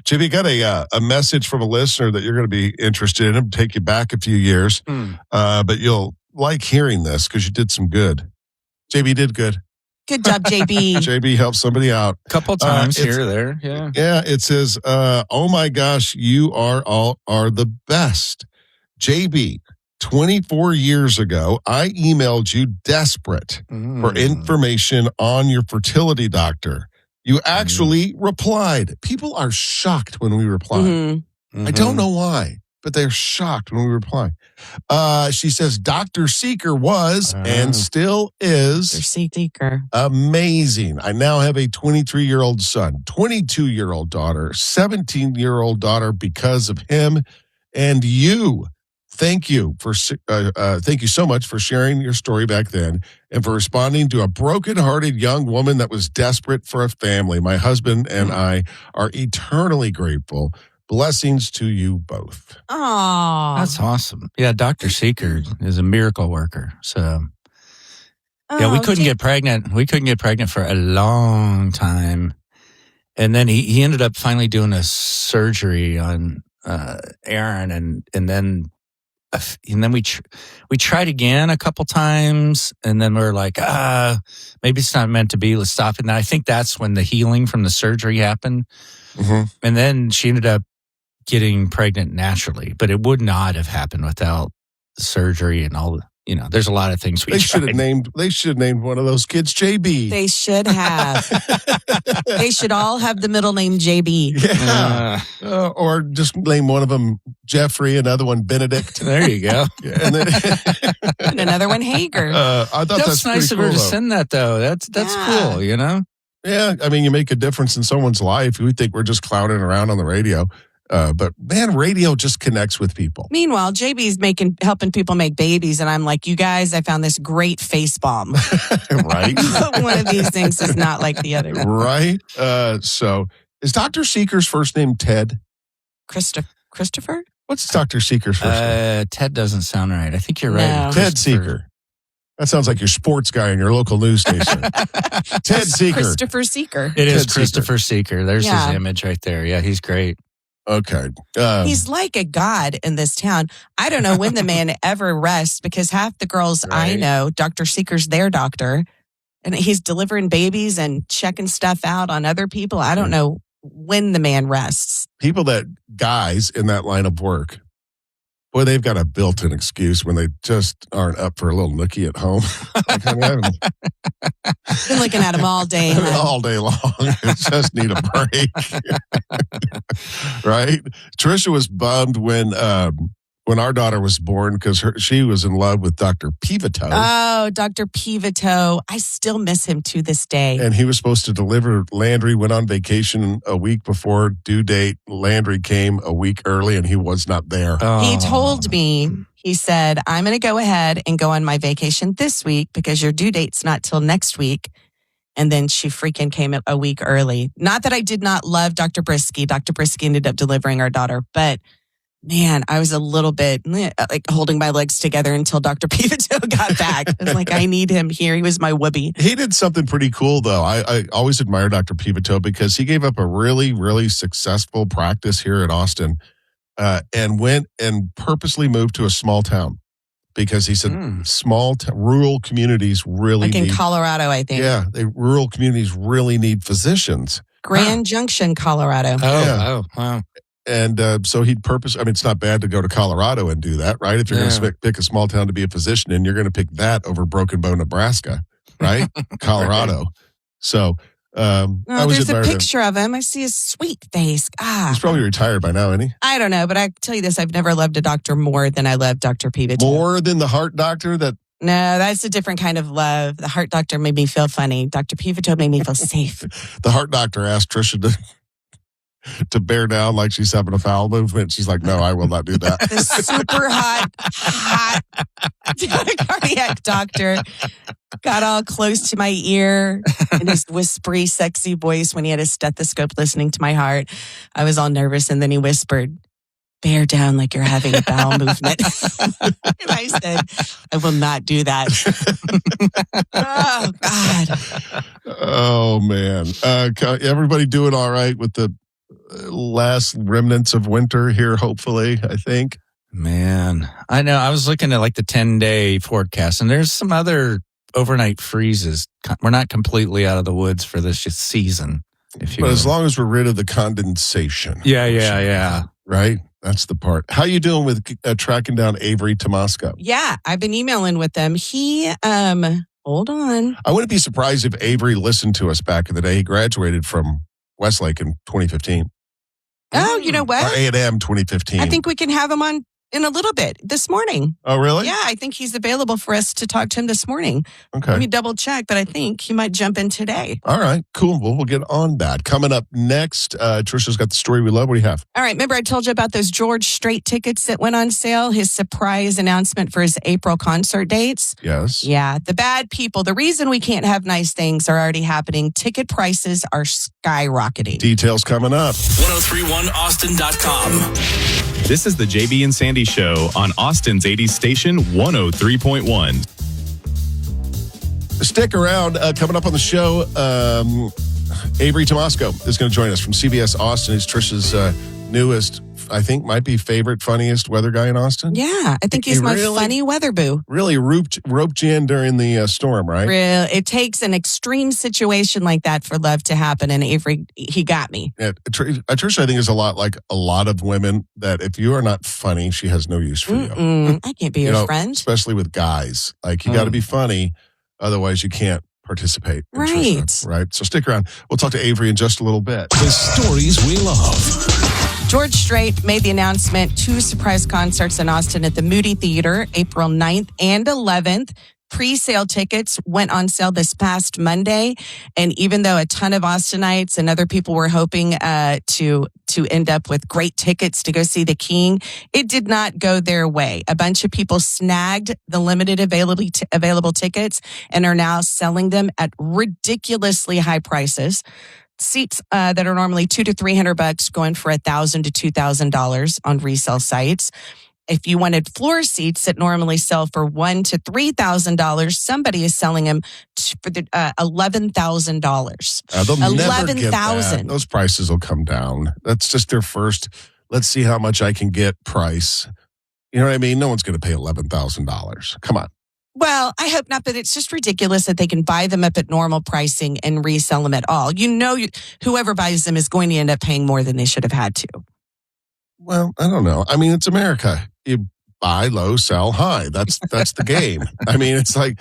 Jimmy, got a message from a listener that you're going to be interested in. It'll take you back a few years, but you'll like hearing this because you did some good. JB did good. Good job, JB. JB helped somebody out. A couple times here or there, yeah. Yeah, it says, oh my gosh, you are the best. JB, 24 years ago, I emailed you desperate for information on your fertility doctor. You actually replied. People are shocked when we reply. I don't know why, but they're shocked when we reply. She says, Dr. Seeker was and still is Dr. Seeker. Amazing. I now have a 23-year-old son, 22-year-old daughter, 17-year-old daughter because of him and you. Thank you so much for sharing your story back then and for responding to a broken-hearted young woman that was desperate for a family. My husband and I are eternally grateful. Blessings to you both. Aww. That's awesome. Yeah, Dr. Seeker is a miracle worker. So, yeah, we couldn't get pregnant. We couldn't get pregnant for a long time. And then he ended up finally doing a surgery on Aaron, and then we tried again a couple times, and then we were like, maybe it's not meant to be. Let's stop it. And I think that's when the healing from the surgery happened. And then she ended up getting pregnant naturally, but it would not have happened without surgery and all. There's a lot of things They should have named one of those kids JB. They should have. They should all have the middle name JB. Yeah. Or just name one of them Jeffrey, another one Benedict. There you go. And then and another one Hager. I thought that's nice of her to send that, though. That's cool, Yeah, I mean, you make a difference in someone's life. We think we're just clowning around on the radio. But man, radio just connects with people. Meanwhile, JB's helping people make babies, and I'm like, you guys, I found this great face balm. Right? One of these things is not like the other. Right? So, is Dr. Seeker's first name Ted? Christopher? What's Dr. Seeker's first name? Ted doesn't sound right. I think you're right. No. Ted Seeker. That sounds like your sports guy in your local news station. Ted Seeker. Christopher Seeker. It is Christopher Seeker. There's his image right there. Yeah, he's great. Okay. He's like a god in this town. I don't know when the man ever rests because half the girls I know, Dr. Seeker's their doctor, and he's delivering babies and checking stuff out on other people. I don't know when the man rests. Guys in that line of work, boy, they've got a built-in excuse when they just aren't up for a little nookie at home. Been looking at him all day. All day long. Just need a break. Right? Tricia was bummed when our daughter was born because she was in love with Dr. Pevoto. Oh, Dr. Pevoto. I still miss him to this day. And he was supposed to deliver Landry, went on vacation a week before due date. Landry came a week early and he was not there. Oh. He told me, he said, I'm going to go ahead and go on my vacation this week because your due date's not till next week. And then she freaking came a week early. Not that I did not love Dr. Brisky. Dr. Brisky ended up delivering our daughter, but man, I was a little bit like holding my legs together until Dr. Pevoto got back. I was like, I need him here. He was my whoopee. He did something pretty cool, though. I always admire Dr. Pevoto because he gave up a really, really successful practice here at Austin and went and purposely moved to a small town because he said rural communities really need... Like in Colorado, I think. Yeah, rural communities really need physicians. Grand Junction, Colorado. Oh, wow. And so he'd it's not bad to go to Colorado and do that, right? If you're going to pick a small town to be a physician in, you're going to pick that over Broken Bow, Nebraska, right? Colorado. So there's a picture of him. I see his sweet face. He's probably retired by now, isn't he? I don't know, but I tell you this, I've never loved a doctor more than I love Dr. Pevoto. More than the heart doctor that... No, that's a different kind of love. The heart doctor made me feel funny. Dr. Pevoto made me feel safe. The heart doctor asked Tricia to bear down like she's having a bowel movement. She's like, no, I will not do that. The super hot cardiac doctor got all close to my ear in his whispery, sexy voice when he had his stethoscope listening to my heart. I was all nervous, and then he whispered, bear down like you're having a bowel movement. And I said, I will not do that. Oh, God. Oh, man. Everybody doing all right with the last remnants of winter here, hopefully, I think. Man, I know. I was looking at like the 10-day forecast, and there's some other overnight freezes. We're not completely out of the woods for this season. But as long as we're rid of the condensation. Yeah. Right? That's the part. How you doing with tracking down Avery Tomasco? Yeah, I've been emailing with them. He, hold on. I wouldn't be surprised if Avery listened to us back in the day. He graduated from Westlake in 2015. Oh, you know what? Or A&M 2015. I think we can have him on in a little bit this morning. Oh, really? Yeah, I think he's available for us to talk to him this morning. Okay. Let me double check, but I think he might jump in today. All right, cool. Well, we'll get on that. Coming up next, Tricia's got the story we love. What do you have? All right, remember I told you about those George Strait tickets that went on sale? His surprise announcement for his April concert dates? Yes. Yeah, the bad people. The reason we can't have nice things are already happening. Ticket prices are skyrocketing. Details coming up. 1031austin.com. This is the JB and Sandy Show on Austin's 80s station 103.1. Stick around. Coming up on the show, Avery Tomasco is going to join us from CBS Austin. He's Tricia's newest, I think, might be favorite, funniest weather guy in Austin. Yeah, I think he's my funny weather boo. Really roped you in during the storm, right? It takes an extreme situation like that for love to happen, and Avery, he got me. Yeah, Tricia, I think, is a lot like a lot of women that if you are not funny, she has no use for you. I can't be your friend. Especially with guys. Like, you got to be funny, otherwise you can't participate. Right. Tricia, right? So stick around. We'll talk to Avery in just a little bit. The stories we love. George Strait made the announcement, 2 surprise concerts in Austin at the Moody Theater, April 9th and 11th. Pre-sale tickets went on sale this past Monday. And even though a ton of Austinites and other people were hoping to end up with great tickets to go see the King, it did not go their way. A bunch of people snagged the limited available tickets and are now selling them at ridiculously high prices. Seats that are normally $200 to $300 going for $1,000 to $2,000 on resale sites. If you wanted floor seats that normally sell for $1,000 to $3,000, somebody is selling them for $11,000. They'll never get $11,000. that. Those prices will come down. That's just their first, let's see how much I can get price. You know what I mean? No one's going to pay $11,000. Come on. Well, I hope not, but it's just ridiculous that they can buy them up at normal pricing and resell them at all. Whoever buys them is going to end up paying more than they should have had to. Well, I don't know. I mean, it's America. You buy low, sell high. That's the game. I mean, it's like,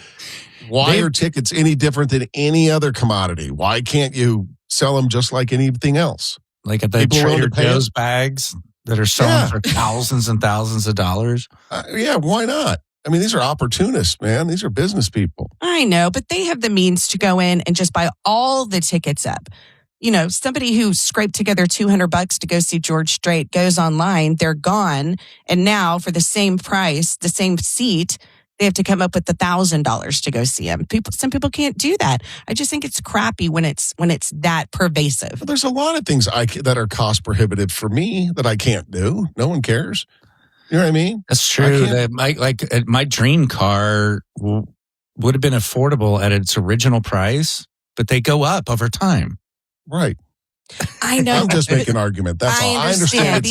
why are tickets any different than any other commodity? Why can't you sell them just like anything else? Like at the Trader Joe's bags that are selling for thousands and thousands of dollars? Yeah, why not? I mean, these are opportunists, man. These are business people. I know, but they have the means to go in and just buy all the tickets up. You know, somebody who scraped together $200 to go see George Strait goes online, they're gone. And now for the same price, the same seat, they have to come up with $1,000 to go see him. Some people can't do that. I just think it's crappy when it's that pervasive. Well, there's a lot of things that are cost prohibitive for me that I can't do. No one cares. You know what I mean? That's true. My dream car would have been affordable at its original price, but they go up over time. Right. I know. I'm just making an argument. That's all. I understand.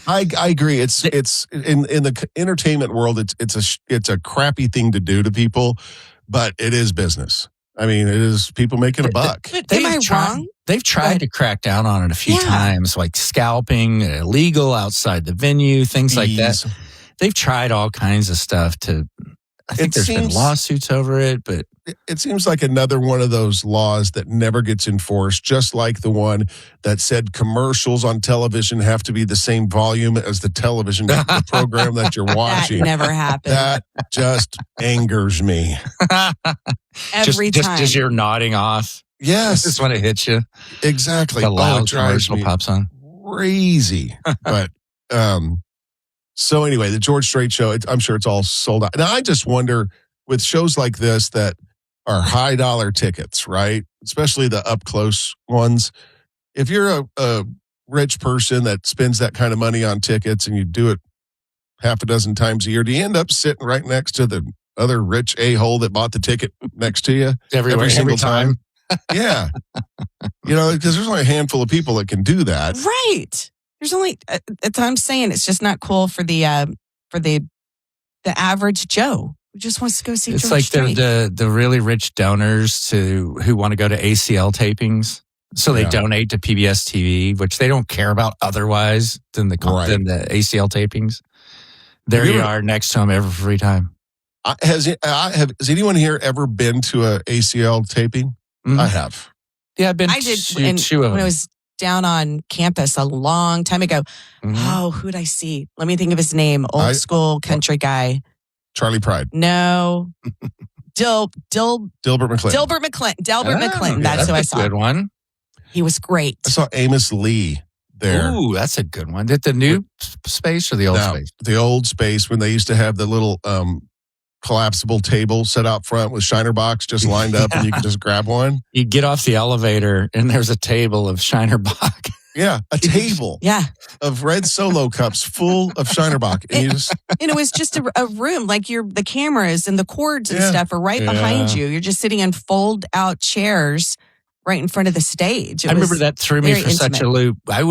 I agree. It's in the entertainment world. It's a crappy thing to do to people, but it is business. I mean, it is people making a buck. Am I wrong? They've tried to crack down on it a few times, like scalping, illegal outside the venue, things like that. They've tried all kinds of stuff I think there's been lawsuits over it, but it seems like another one of those laws that never gets enforced, just like the one that said commercials on television have to be the same volume as the television the program that you're watching. That never happened. That just angers me. Every time. Just you're nodding off. Yes. Just when it hits you. Exactly. The loud drives commercial me pops on. Crazy. But so anyway, the George Strait show, I'm sure it's all sold out. Now, I just wonder, with shows like this that are high dollar tickets, right? Especially the up close ones. If you're a rich person that spends that kind of money on tickets and you do it half a dozen times a year, do you end up sitting right next to the other rich a-hole that bought the ticket next to you every single time? Yeah. Because there's only a handful of people that can do that. Right. There's only, I'm saying it's just not cool for the average Joe who just wants to go see It's George like Strait. the really rich donors who want to go to ACL tapings. So they donate to PBS TV, which they don't care about otherwise than the ACL tapings. There you are next to them every free time. Has anyone here ever been to a ACL taping? Mm-hmm. I have. Yeah, I've been I did two of them. when I was down on campus a long time ago. Mm-hmm. Oh, who'd I see? Let me think of his name. Old school country guy. Charlie Pride. No. Dilbert McClinton. Delbert McClinton. That's who I saw. Good one. He was great. I saw Amos Lee there. Ooh, that's a good one. Did the new space or the old space? The old space when they used to have the little collapsible table set out front with Shiner Box just lined up and you could just grab one. You get off the elevator and there's a table of Shiner Bock. Yeah, a table. Of red Solo cups full of Shiner Bock. And it was just a room, like the cameras and the cords and stuff are right behind you. You're just sitting in fold out chairs right in front of the stage. I remember that threw me for such a loop. I've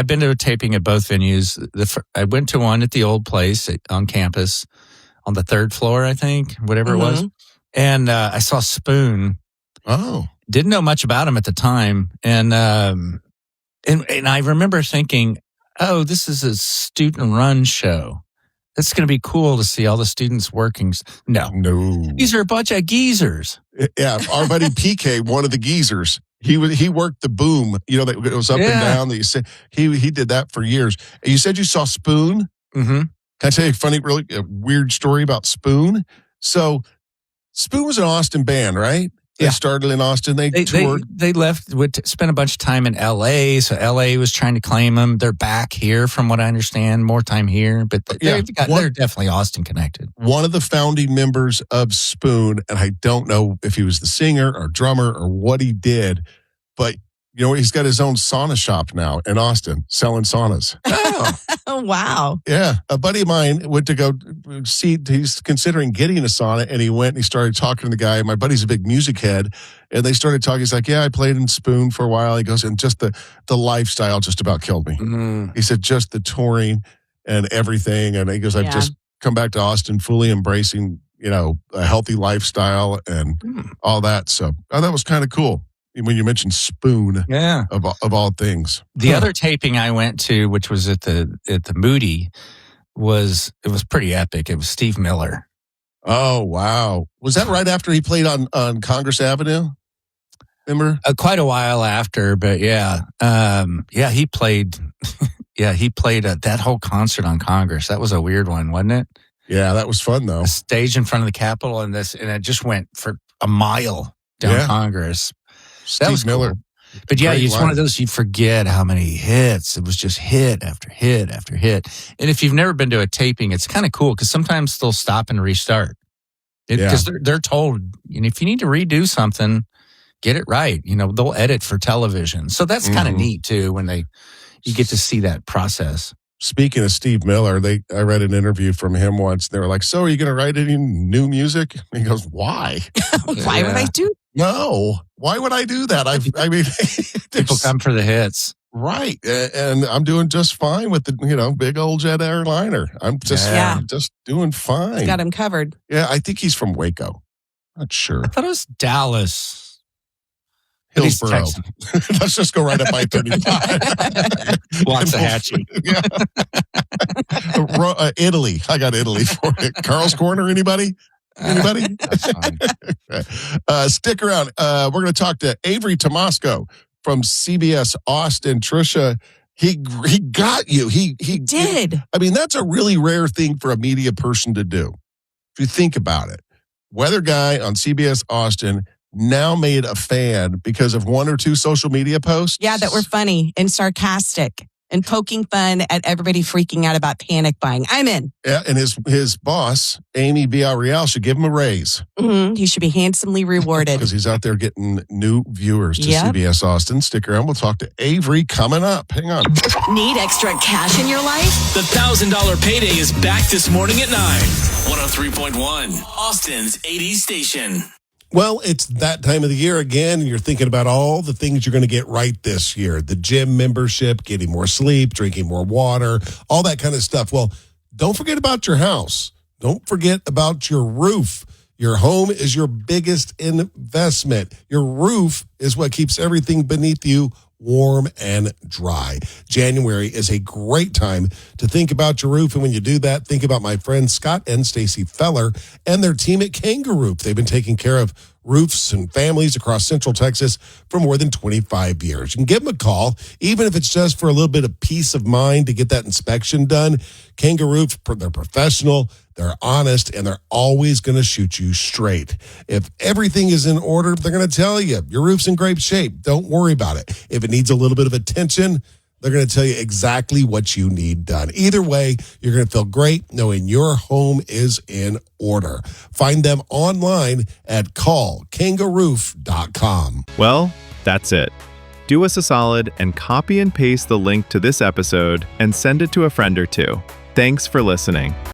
been to a taping at both venues. I went to one at the old place on campus on the third floor, I think, whatever it was. And I saw Spoon. Oh. Didn't know much about him at the time. And I remember thinking, oh, this is a student run show. It's going to be cool to see all the students working. No. These are a bunch of geezers. Yeah, our buddy PK, one of the geezers, he worked the boom. That it was up and down. That you said he did that for years. And you said you saw Spoon. Mm-hmm. Can I tell you a weird story about Spoon? So Spoon was an Austin band, right? They started in Austin. They toured. They left, spent a bunch of time in L.A., so L.A. was trying to claim them. They're back here, from what I understand, more time here. But they're definitely Austin connected. One of the founding members of Spoon, and I don't know if he was the singer or drummer or what he did, but he's got his own sauna shop now in Austin, selling saunas. Oh, wow. Yeah. A buddy of mine went to go see, he's considering getting a sauna, and he went and he started talking to the guy. My buddy's a big music head, and they started talking. He's like, I played in Spoon for a while. He goes, and just the lifestyle just about killed me. Mm. He said, just the touring and everything. And he goes, I've just come back to Austin fully embracing, a healthy lifestyle and all that. So that was kind of cool. When you mentioned Spoon, of all things. The other taping I went to, which was at the Moody, was pretty epic. It was Steve Miller. Oh wow! Was that right after he played on Congress Avenue? Remember? Quite a while after, but he played. He played that whole concert on Congress. That was a weird one, wasn't it? Yeah, that was fun though. A stage in front of the Capitol, and it just went for a mile down Congress. That was Miller. Cool. But it's one of those, you forget how many hits. It was just hit after hit after hit. And if you've never been to a taping, it's kind of cool because sometimes they'll stop and restart. Because they're told, if you need to redo something, get it right. They'll edit for television. So that's kind of neat too when you get to see that process. Speaking of Steve Miller, I read an interview from him once. They were like, so are you going to write any new music? And he goes, why? Why would I do that? No. Why would I do that? I mean, people come for the hits. Right. And I'm doing just fine with the, big old jet airliner. I'm just doing fine. He's got him covered. Yeah, I think he's from Waco. Not sure. I thought it was Dallas. Hillsboro. Let's just go right up I-35. Waxahachie. Italy. I got Italy for it. Carl's Corner, anybody? That's fine. Stick around. We're going to talk to Avery Tomasco from CBS Austin. Tricia, he got you. He did. I mean, that's a really rare thing for a media person to do. If you think about it. Weather guy on CBS Austin now made a fan because of one or two social media posts. Yeah, that were funny and sarcastic and poking fun at everybody freaking out about panic buying. I'm in. Yeah, and his boss, Amy Villarreal, should give him a raise. Mm-hmm. He should be handsomely rewarded. Because he's out there getting new viewers to CBS Austin. Stick around. We'll talk to Avery coming up. Hang on. Need extra cash in your life? The $1,000 payday is back this morning at 9. 103.1, Austin's 80s station. Well, it's that time of the year again, and you're thinking about all the things you're going to get right this year. The gym membership, getting more sleep, drinking more water, all that kind of stuff. Well, don't forget about your house. Don't forget about your roof. Your home is your biggest investment. Your roof is what keeps everything beneath you warm and dry. January is a great time to think about your roof. And when you do that, think about my friends Scott and Stacy Feller and their team at Kangaroo. They've been taking care of roofs and families across Central Texas for more than 25 years. You can give them a call, even if it's just for a little bit of peace of mind to get that inspection done. Kangaroo, they're professional, they're honest, and they're always going to shoot you straight. If everything is in order, they're going to tell you your roof's in great shape. Don't worry about it. If it needs a little bit of attention, they're going to tell you exactly what you need done. Either way, you're going to feel great knowing your home is in order. Find them online at callkangaroof.com. Well, that's it. Do us a solid and copy and paste the link to this episode and send it to a friend or two. Thanks for listening.